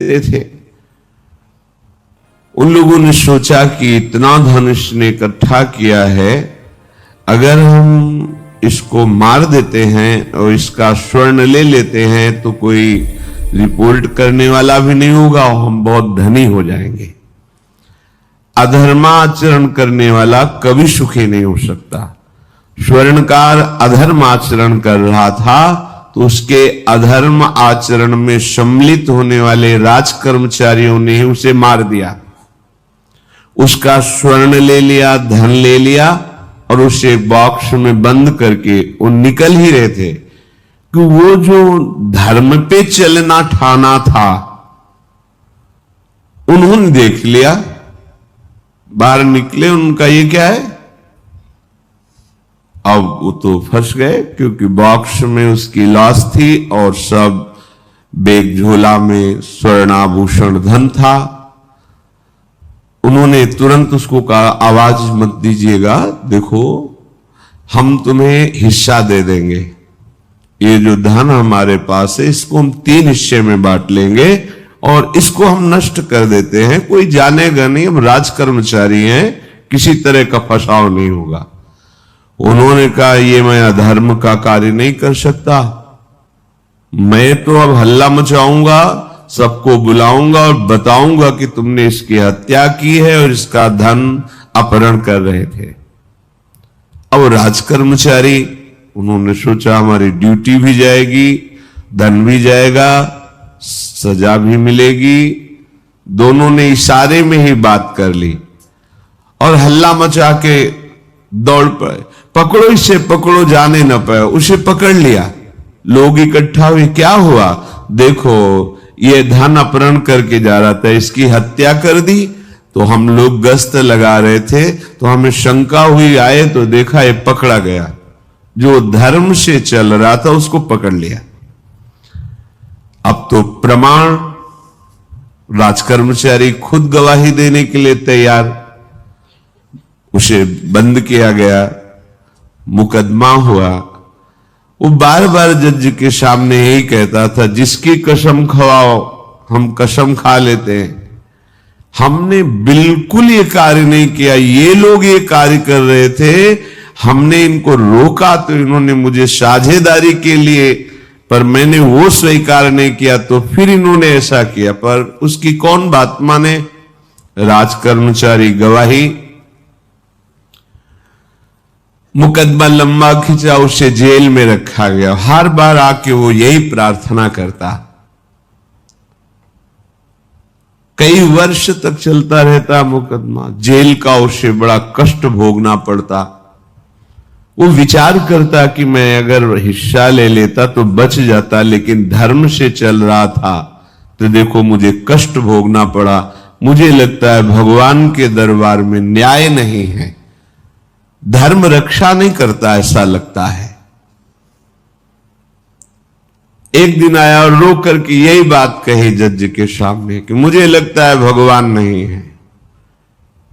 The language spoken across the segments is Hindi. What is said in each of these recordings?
थे। उन लोगों ने सोचा कि इतना धन इसने इकट्ठा किया है, अगर हम इसको मार देते हैं और इसका स्वर्ण ले लेते हैं तो कोई रिपोर्ट करने वाला भी नहीं होगा और हम बहुत धनी हो जाएंगे। अधर्माचरण करने वाला कभी सुखी नहीं हो सकता। स्वर्णकार अधर्म आचरण कर रहा था तो उसके अधर्म आचरण में सम्मिलित होने वाले राज कर्मचारियों ने उसे मार दिया, उसका स्वर्ण ले लिया, धन ले लिया और उसे बॉक्स में बंद करके वो निकल ही रहे थे कि वो जो धर्म पे चलना ठाना था उन्होंने देख लिया। बाहर निकले, उनका ये क्या है, अब वो तो फंस गए क्योंकि बॉक्स में उसकी लाश थी और सब बैग झोला में स्वर्णाभूषण धन था। उन्होंने तुरंत उसको कहा, आवाज मत दीजिएगा, देखो हम तुम्हें हिस्सा दे देंगे, ये जो धन हमारे पास है इसको हम 3 हिस्से में बांट लेंगे और इसको हम नष्ट कर देते हैं, कोई जानेगा नहीं, हम राज कर्मचारी हैं, किसी तरह का फसाव नहीं होगा। उन्होंने कहा, ये मैं अधर्म का कार्य नहीं कर सकता, मैं तो अब हल्ला मचाऊंगा, सबको बुलाऊंगा और बताऊंगा कि तुमने इसकी हत्या की है और इसका धन अपहरण कर रहे थे। अब राज कर्मचारी, उन्होंने सोचा हमारी ड्यूटी भी जाएगी, धन भी जाएगा, सजा भी मिलेगी। दोनों ने इशारे में ही बात कर ली और हल्ला मचा के दौड़ पड़े, पकड़ो इसे, पकड़ो, जाने न पाए। उसे पकड़ लिया, लोग इकट्ठा हुए, क्या हुआ, देखो ये धन अपहरण करके जा रहा था, इसकी हत्या कर दी। तो हम लोग गश्त लगा रहे थे तो हमें शंका हुई, आए तो देखा ये पकड़ा गया, जो धर्म से चल रहा था उसको पकड़ लिया। अब तो प्रमाण, राजकर्मचारी खुद गवाही देने के लिए तैयार, उसे बंद किया गया, मुकदमा हुआ। वो बार बार जज के सामने यही कहता था, जिसकी कसम खवाओ हम कसम खा लेते हैं, हमने बिल्कुल ये कार्य नहीं किया, ये लोग ये कार्य कर रहे थे, हमने इनको रोका तो इन्होंने मुझे साझेदारी के लिए, पर मैंने वो स्वीकार नहीं किया तो फिर इन्होंने ऐसा किया। पर उसकी कौन बात माने, राज कर्मचारी गवाही। मुकदमा लंबा खिंचा, उसे जेल में रखा गया। हर बार आके वो यही प्रार्थना करता, कई वर्ष तक चलता रहता मुकदमा, जेल का उसे बड़ा कष्ट भोगना पड़ता। वो विचार करता कि मैं अगर हिस्सा ले लेता तो बच जाता, लेकिन धर्म से चल रहा था तो देखो मुझे कष्ट भोगना पड़ा। मुझे लगता है भगवान के दरबार में न्याय नहीं है, धर्म रक्षा नहीं करता, ऐसा लगता है। एक दिन आया और रो करके यही बात कही जज के सामने कि मुझे लगता है भगवान नहीं है,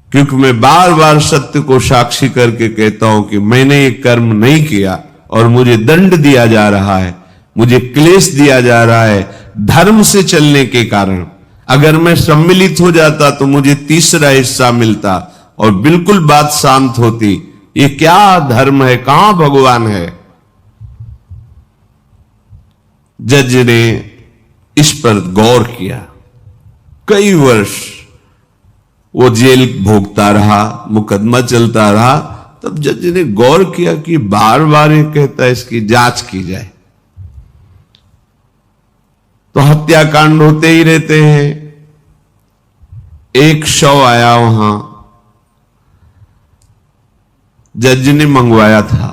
क्योंकि मैं बार बार सत्य को साक्षी करके कहता हूं कि मैंने ये कर्म नहीं किया और मुझे दंड दिया जा रहा है, मुझे क्लेश दिया जा रहा है धर्म से चलने के कारण। अगर मैं सम्मिलित हो जाता तो मुझे तीसरा हिस्सा मिलता और बिल्कुल बात शांत होती। ये क्या धर्म है, कहां भगवान है। जज ने इस पर गौर किया, कई वर्ष वो जेल भोगता रहा, मुकदमा चलता रहा। तब जज ने गौर किया कि बार बार ये कहता है इसकी जांच की जाए, तो हत्याकांड होते ही रहते हैं। एक शव आया वहां, जज ने मंगवाया था,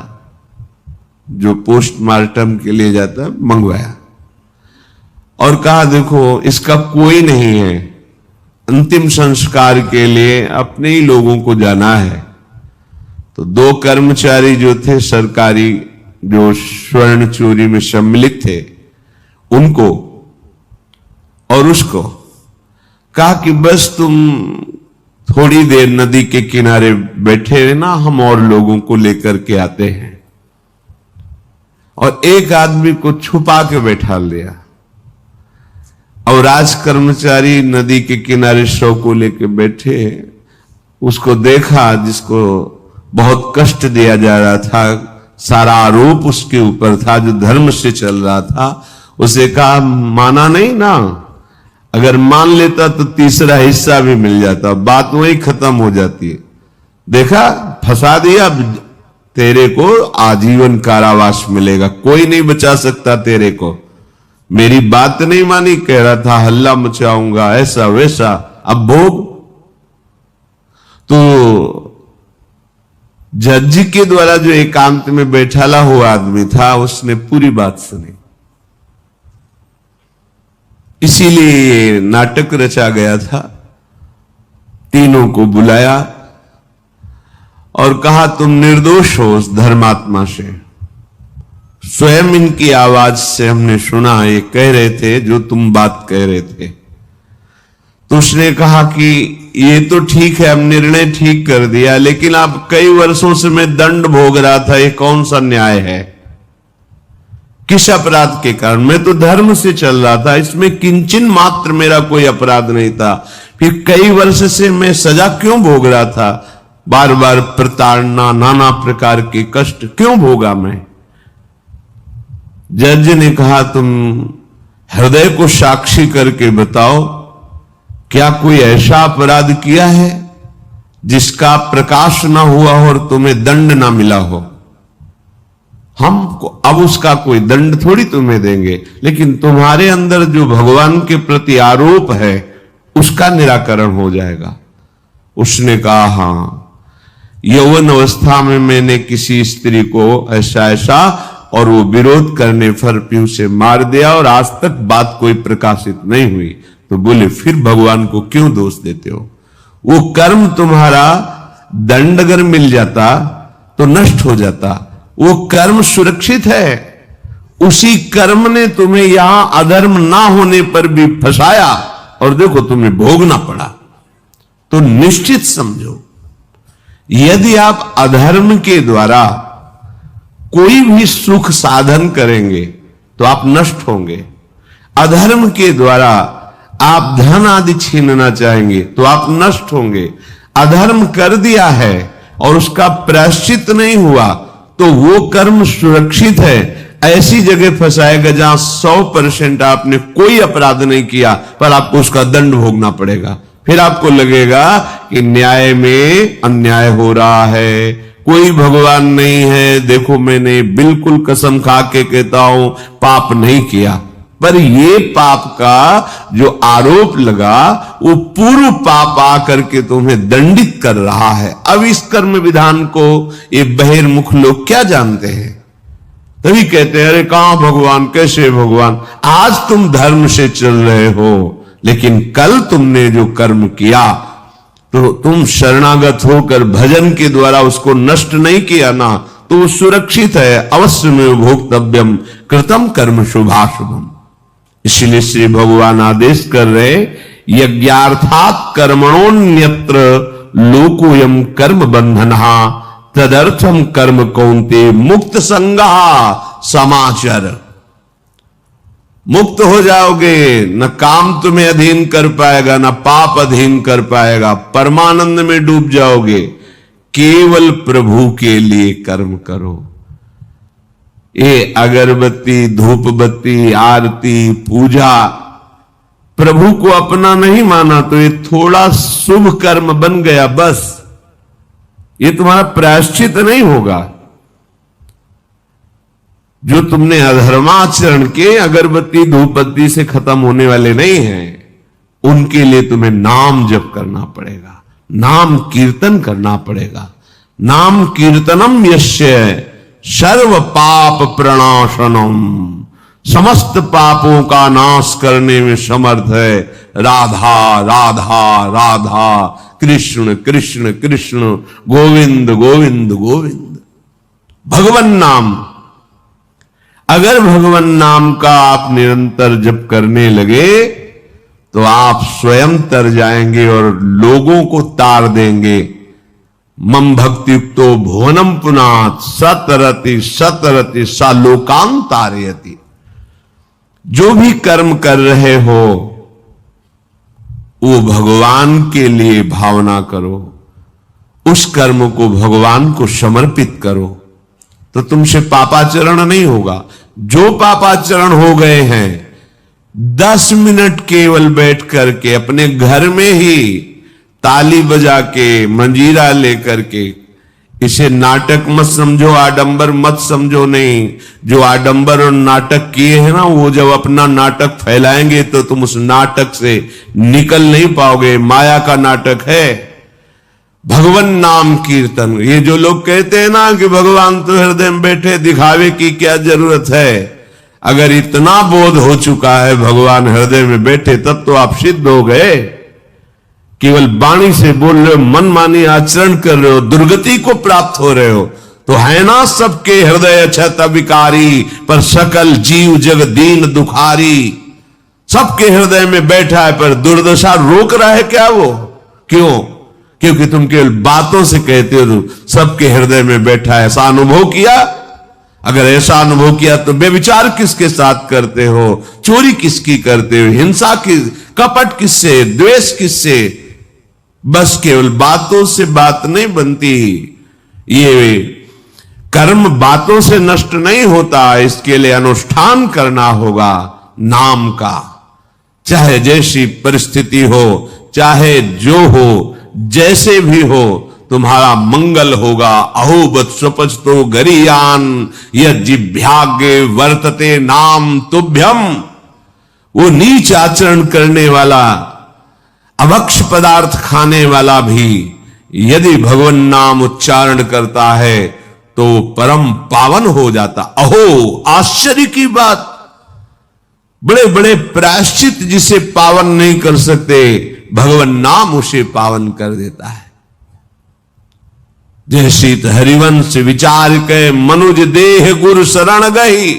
जो पोस्टमार्टम के लिए जाता है, मंगवाया और कहा देखो इसका कोई नहीं है, अंतिम संस्कार के लिए अपने ही लोगों को जाना है। तो 2 कर्मचारी जो थे सरकारी, जो स्वर्ण चोरी में सम्मिलित थे, उनको और उसको कहा कि बस तुम थोड़ी देर नदी के किनारे बैठे रहना, हम और लोगों को लेकर के आते हैं। और एक आदमी को छुपा के बैठा लिया। और राज कर्मचारी नदी के किनारे शव को लेके बैठे, उसको देखा जिसको बहुत कष्ट दिया जा रहा था, सारा आरोप उसके ऊपर था, जो धर्म से चल रहा था। उसे कहा माना नहीं ना, अगर मान लेता तो तीसरा हिस्सा भी मिल जाता, बात वही खत्म हो जाती है। देखा, फंसा दिया, तेरे को आजीवन कारावास मिलेगा, कोई नहीं बचा सकता तेरे को। मेरी बात नहीं मानी, कह रहा था हल्ला मचाऊंगा, ऐसा वैसा, अब भोग। तो जज के द्वारा जो एकांत में बैठाला हुआ आदमी था, उसने पूरी बात सुनी। इसीलिए नाटक रचा गया था। तीनों को बुलाया और कहा तुम निर्दोष हो उस धर्मात्मा से। स्वयं इनकी आवाज से हमने सुना, ये कह रहे थे जो तुम बात कह रहे थे। तो उसने कहा कि ये तो ठीक है, अब निर्णय ठीक कर दिया, लेकिन आप कई वर्षों से मैं दंड भोग रहा था, ये कौन सा न्याय है? किस अपराध के कारण? मैं तो धर्म से चल रहा था, इसमें किंचन मात्र मेरा कोई अपराध नहीं था, फिर कई वर्ष से मैं सजा क्यों भोग रहा था? बार बार प्रताड़ना, नाना प्रकार के कष्ट क्यों भोगा मैं? जज ने कहा तुम हृदय को साक्षी करके बताओ, क्या कोई ऐसा अपराध किया है जिसका प्रकाश ना हुआ हो और तुम्हें दंड ना मिला हो? हम अब उसका कोई दंड थोड़ी तुम्हें देंगे, लेकिन तुम्हारे अंदर जो भगवान के प्रति आरोप है उसका निराकरण हो जाएगा। उसने कहा हां, यौवन अवस्था में मैंने किसी स्त्री को ऐसा ऐसा, और वो विरोध करने पर भी उसे मार दिया और आज तक बात कोई प्रकाशित नहीं हुई। तो बोले फिर भगवान को क्यों दोष देते हो? वो कर्म तुम्हारा दंड अगर मिल जाता तो नष्ट हो जाता, वो कर्म सुरक्षित है। उसी कर्म ने तुम्हें यहां अधर्म ना होने पर भी फंसाया और देखो तुम्हें भोगना पड़ा। तो निश्चित समझो, यदि आप अधर्म के द्वारा कोई भी सुख साधन करेंगे तो आप नष्ट होंगे। अधर्म के द्वारा आप धन आदि छीनना चाहेंगे तो आप नष्ट होंगे। अधर्म कर दिया है और उसका प्रायश्चित नहीं हुआ तो वो कर्म सुरक्षित है। ऐसी जगह फंसाएगा जहां 100% आपने कोई अपराध नहीं किया पर आपको उसका दंड भोगना पड़ेगा। फिर आपको लगेगा कि न्याय में अन्याय हो रहा है, कोई भगवान नहीं है। देखो मैंने बिल्कुल कसम खा के कहता हूं पाप नहीं किया, पर ये पाप का जो आरोप लगा वो पूर्व पाप आकर के तुम्हें दंडित कर रहा है। अब इस कर्म विधान को ये बहिर्मुख लोग क्या जानते हैं? तभी कहते हैं अरे कहां भगवान, कैसे भगवान? आज तुम धर्म से चल रहे हो, लेकिन कल तुमने जो कर्म किया तो तुम शरणागत होकर भजन के द्वारा उसको नष्ट नहीं किया ना, तो वो सुरक्षित है। अवश्य में भोक्तव्यम कृतम कर्म शुभाशुभम। इसलिए श्री भगवान आदेश कर रहे यज्ञार्थात् कर्मणोन्यत्र लोकोयम कर्म बंधनहा तदर्थम कर्म कौन्ते मुक्त संगा समाचर। मुक्त हो जाओगे, न काम तुम्हें अधीन कर पाएगा, न पाप अधीन कर पाएगा, परमानंद में डूब जाओगे। केवल प्रभु के लिए कर्म करो। ये अगरबत्ती, धूप बत्ती, आरती, पूजा प्रभु को अपना नहीं माना तो ये थोड़ा शुभ कर्म बन गया, बस ये तुम्हारा प्रायश्चित नहीं होगा। जो तुमने अधर्माचरण के अगरबत्ती धूपबत्ती से खत्म होने वाले नहीं हैं, उनके लिए तुम्हें नाम जप करना पड़ेगा, नाम कीर्तन करना पड़ेगा। नाम कीर्तनम यस्य सर्व पाप प्रणाशनम, समस्त पापों का नाश करने में समर्थ है। राधा राधा राधा, कृष्ण कृष्ण कृष्ण, गोविंद गोविंद गोविंद। भगवन नाम, अगर भगवान नाम का आप निरंतर जप करने लगे तो आप स्वयं तर जाएंगे और लोगों को तार देंगे। मम भक्ति युक्तो भुवनम पुनात सतरति सा लोकान तारयति। जो भी कर्म कर रहे हो वो भगवान के लिए भावना करो, उस कर्म को भगवान को समर्पित करो, तो तुमसे पापाचरण नहीं होगा। जो पापाचरण हो गए हैं 10 मिनट केवल बैठ करके अपने घर में ही ताली बजा के मंजीरा लेकर के, इसे नाटक मत समझो, आडंबर मत समझो। नहीं, जो आडंबर और नाटक किए हैं ना, वो जब अपना नाटक फैलाएंगे तो तुम उस नाटक से निकल नहीं पाओगे। माया का नाटक है भगवान नाम कीर्तन। ये जो लोग कहते हैं ना कि भगवान तो हृदय में बैठे, दिखावे की क्या जरूरत है। अगर इतना बोध हो चुका है भगवान हृदय में बैठे, तब तो आप सिद्ध हो गए। केवल वाणी से बोल रहे हो, मन मानी आचरण कर रहे हो, दुर्गति को प्राप्त हो रहे हो, तो है ना सबके हृदय क्षत विकारी, पर सकल जीव जग दीन दुखारी। सबके हृदय में बैठा है, पर दुर्दशा रोक रहा है क्या वो? क्यों? क्योंकि तुम केवल बातों से कहते हो सबके हृदय में बैठा है। ऐसा अनुभव किया? अगर ऐसा अनुभव किया तो बेविचार किसके साथ करते हो, चोरी किसकी करते हो, हिंसा की, कपट किससे, द्वेष किससे? बस केवल बातों से बात नहीं बनती। ये कर्म बातों से नष्ट नहीं होता, इसके लिए अनुष्ठान करना होगा नाम का। चाहे जैसी परिस्थिति हो, चाहे जो हो, जैसे भी हो, तुम्हारा मंगल होगा। अहोबत स्वपचतो गरियान यज्जिभ्यागे वर्तते नाम तुभ्यम। वो नीच आचरण करने वाला, अभक्ष पदार्थ खाने वाला भी यदि भगवान नाम उच्चारण करता है तो परम पावन हो जाता। अहो, आश्चर्य की बात! बड़े बड़े प्रायश्चित जिसे पावन नहीं कर सकते, भगवान नाम उसे पावन कर देता है। जैसी हरिवंश विचार के मनुज देह गुरु शरण गई,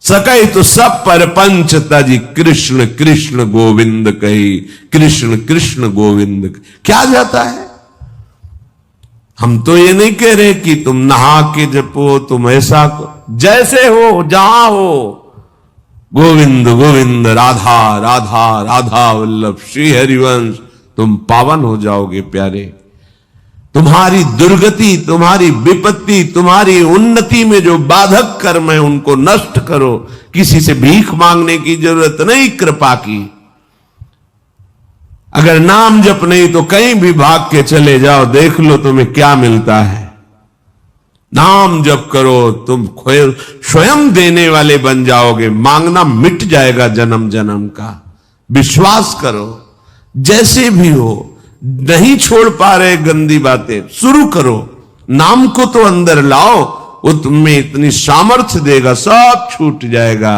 सकै तो सब पर पंच तजी कृष्ण कृष्ण गोविंद कही। कृष्ण कृष्ण गोविंद क्या जाता है? हम तो ये नहीं कह रहे कि तुम नहा के जपो, तुम ऐसा जैसे हो, जहां हो, गोविंद गोविंद, राधा राधा राधा वल्लभ श्री हरिवंश, तुम पावन हो जाओगे प्यारे। तुम्हारी दुर्गति, तुम्हारी विपत्ति, तुम्हारी उन्नति में जो बाधक कर्म है उनको नष्ट करो। किसी से भीख मांगने की जरूरत नहीं, कृपा की। अगर नाम जप नहीं तो कहीं भी भाग के चले जाओ, देख लो तुम्हें क्या मिलता है। नाम जप करो, तुम स्वयं देने वाले बन जाओगे। मांगना मिट जाएगा जन्म जन्म का। विश्वास करो, जैसे भी हो। नहीं छोड़ पा रहे गंदी बातें, शुरू करो। नाम को तो अंदर लाओ, वो तुम्हें इतनी सामर्थ्य देगा, सब छूट जाएगा,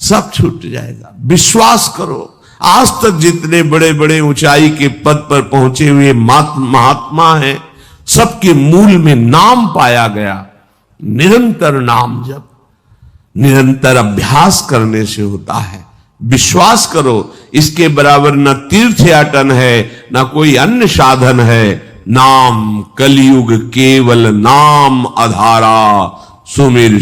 सब छूट जाएगा। विश्वास करो। आज तक जितने बड़े बड़े ऊंचाई के पद पर पहुंचे हुए महात्मा हैं, सबके मूल में नाम पाया गया। निरंतर नाम जप, निरंतर अभ्यास करने से होता है। विश्वास करो, इसके बराबर न तीर्थयाटन है, न कोई अन्य साधन है। नाम कलयुग केवल नाम आधारा, सुमिर